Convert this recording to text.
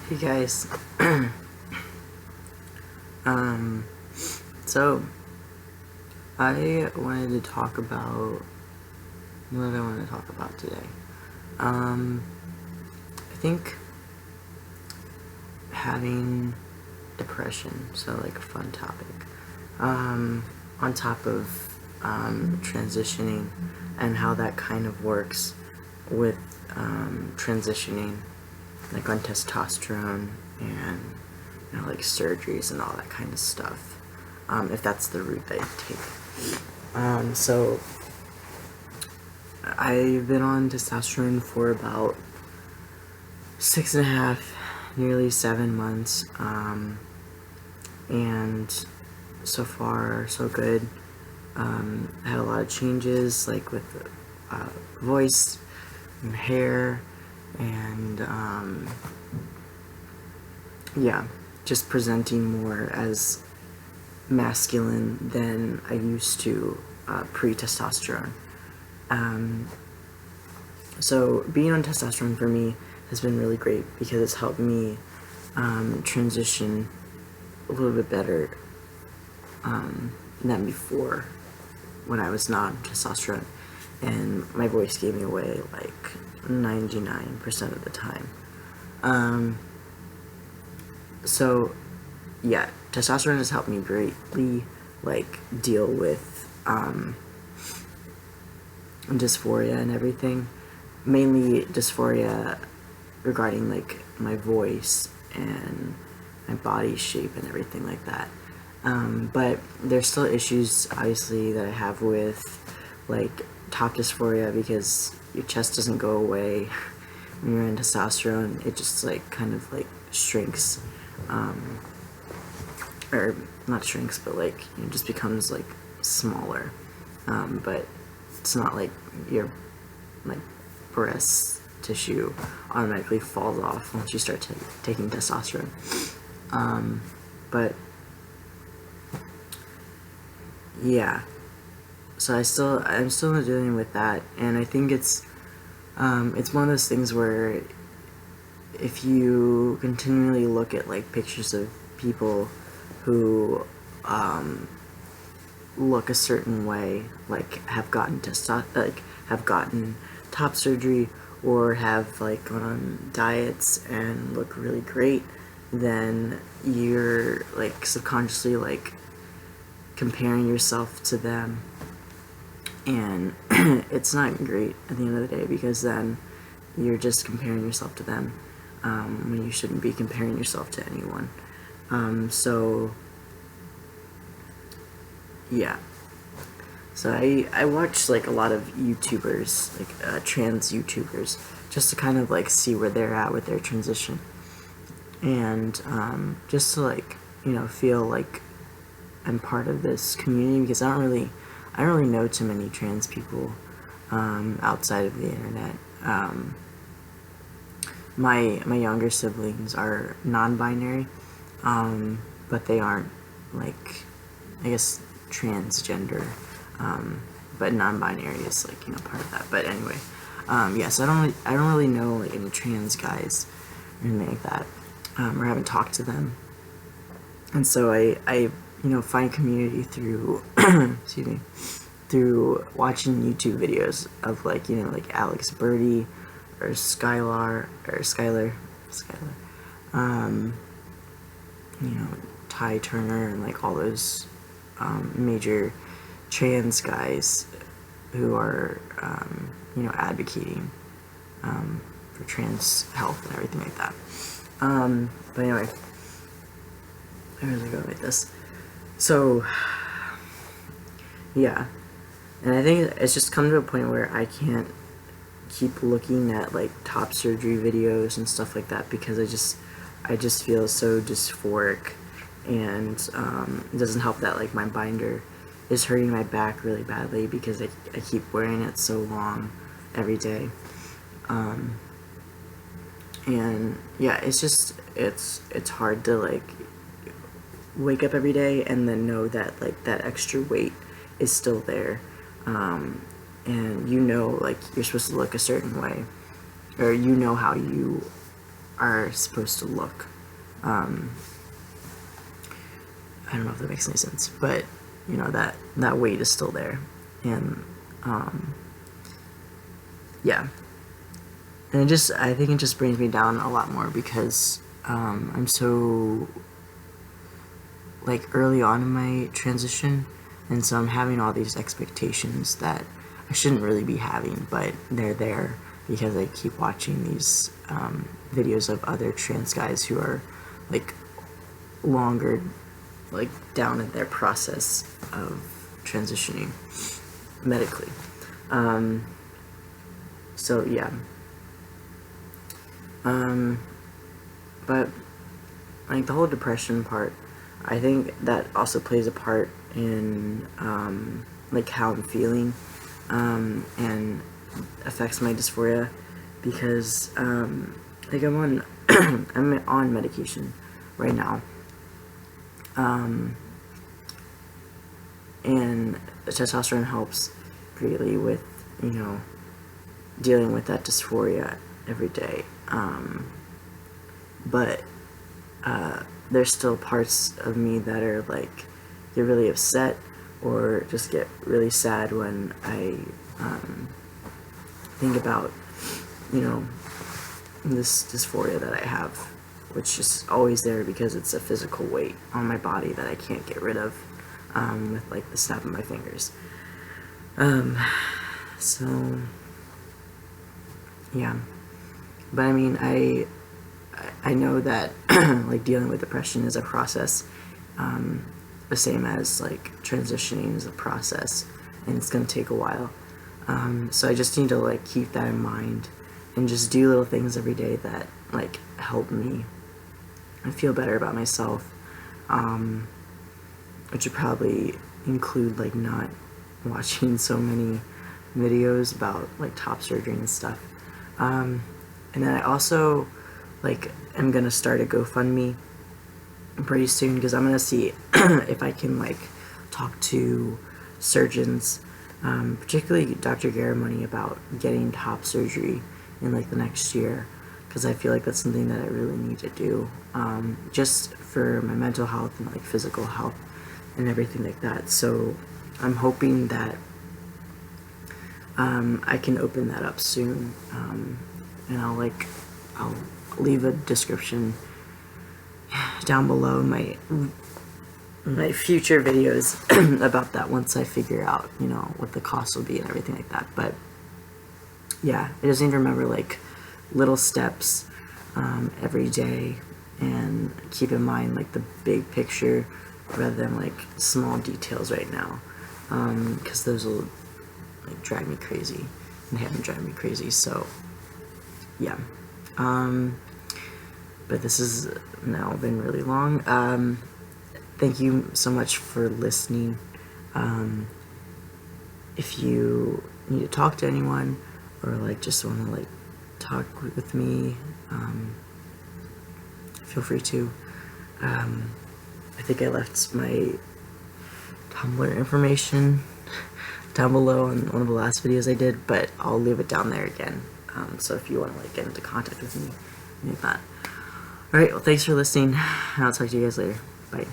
Hey guys. um, so I wanted to talk about what I want to talk about today. I think having depression, so like a fun topic. On top of transitioning and how that kind of works with transitioning, like on testosterone and like surgeries and all that kind of stuff, if that's the route that you take. So I've been on testosterone for about 6.5, nearly 7 months, and so far so good. I had a lot of changes, like with voice and hair, and yeah, just presenting more as masculine than I used to pre-testosterone. So being on testosterone for me has been really great because it's helped me transition a little bit better than before when I was not on testosterone, and my voice gave me away like 99% of the time. So yeah, testosterone has helped me greatly like deal with dysphoria and everything, mainly dysphoria regarding like my voice and my body shape and everything like that. But there's still issues obviously that I have with like top dysphoria, because your chest doesn't go away when you're in testosterone. It just like kind of like shrinks, or not shrinks, but like it just becomes like smaller. But it's not like your like breast tissue automatically falls off once you start taking testosterone. But yeah, so I'm still dealing with that, and I think it's one of those things where if you continually look at like pictures of people who look a certain way, like have gotten have gotten top surgery or have like gone on diets and look really great, then you're like subconsciously like comparing yourself to them, and it's not great at the end of the day, because then you're just comparing yourself to them when you shouldn't be comparing yourself to anyone. So yeah, so I watch like a lot of YouTubers, like trans YouTubers, just to kind of like see where they're at with their transition, and just to like feel like I'm part of this community, because I don't really know too many trans people outside of the internet. My younger siblings are non-binary, but they aren't like, I guess, transgender, but non-binary is like part of that. But anyway, yeah. So I don't really know like any trans guys or anything like that, or haven't talked to them, and so I find community through excuse me, through watching YouTube videos of like like Alex Birdie or Skylar, Ty Turner, and like all those major trans guys who are advocating for trans health and everything like that. But anyway, where was I going with this? So yeah, and I think it's just come to a point where I can't keep looking at like top surgery videos and stuff like that, because I just feel so dysphoric, and it doesn't help that like my binder is hurting my back really badly because I keep wearing it so long every day, and yeah, it's just it's hard to like wake up every day and then know that like that extra weight is still there, and like you're supposed to look a certain way, or how you are supposed to look. I don't know if that makes any sense, but you know, that weight is still there, and yeah, and I think it just brings me down a lot more because I'm so like early on in my transition, and so I'm having all these expectations that I shouldn't really be having, but they're there because I keep watching these videos of other trans guys who are like longer, like down in their process of transitioning medically. So yeah. But like the whole depression part, I think that also plays a part in like how I'm feeling, and affects my dysphoria because like I'm on I'm on medication right now, and testosterone helps greatly with, you know, dealing with that dysphoria every day, but there's still parts of me that are like get really upset or just get really sad when I think about, you know, this dysphoria that I have, which is always there because it's a physical weight on my body that I can't get rid of with like the snap of my fingers. So yeah, but I mean, I know that like dealing with depression is a process, the same as like transitioning is a process, and it's gonna take a while. So I just need to like keep that in mind and just do little things every day that like help me and feel better about myself, which would probably include like not watching so many videos about like top surgery and stuff. And then I also like am gonna start a GoFundMe pretty soon because I'm gonna see if I can like talk to surgeons, particularly Dr. Garamoni, about getting top surgery in like the next year, because I feel like that's something that I really need to do, just for my mental health and like physical health and everything like that. So I'm hoping that I can open that up soon, and I'll leave a description down below my future videos about that once I figure out, you know, what the cost will be and everything like that. But yeah, I just need to remember like little steps every day and keep in mind like the big picture rather than like small details right now, because those will like drive me crazy and have been driving me crazy. So yeah, but this has now been really long. Thank you so much for listening. If you need to talk to anyone or like just want to like talk with me, feel free to. I think I left my Tumblr information down below on one of the last videos I did, but I'll leave it down there again. So if you want to like get into contact with me, like that. Alright, well thanks for listening, and I'll talk to you guys later. Bye.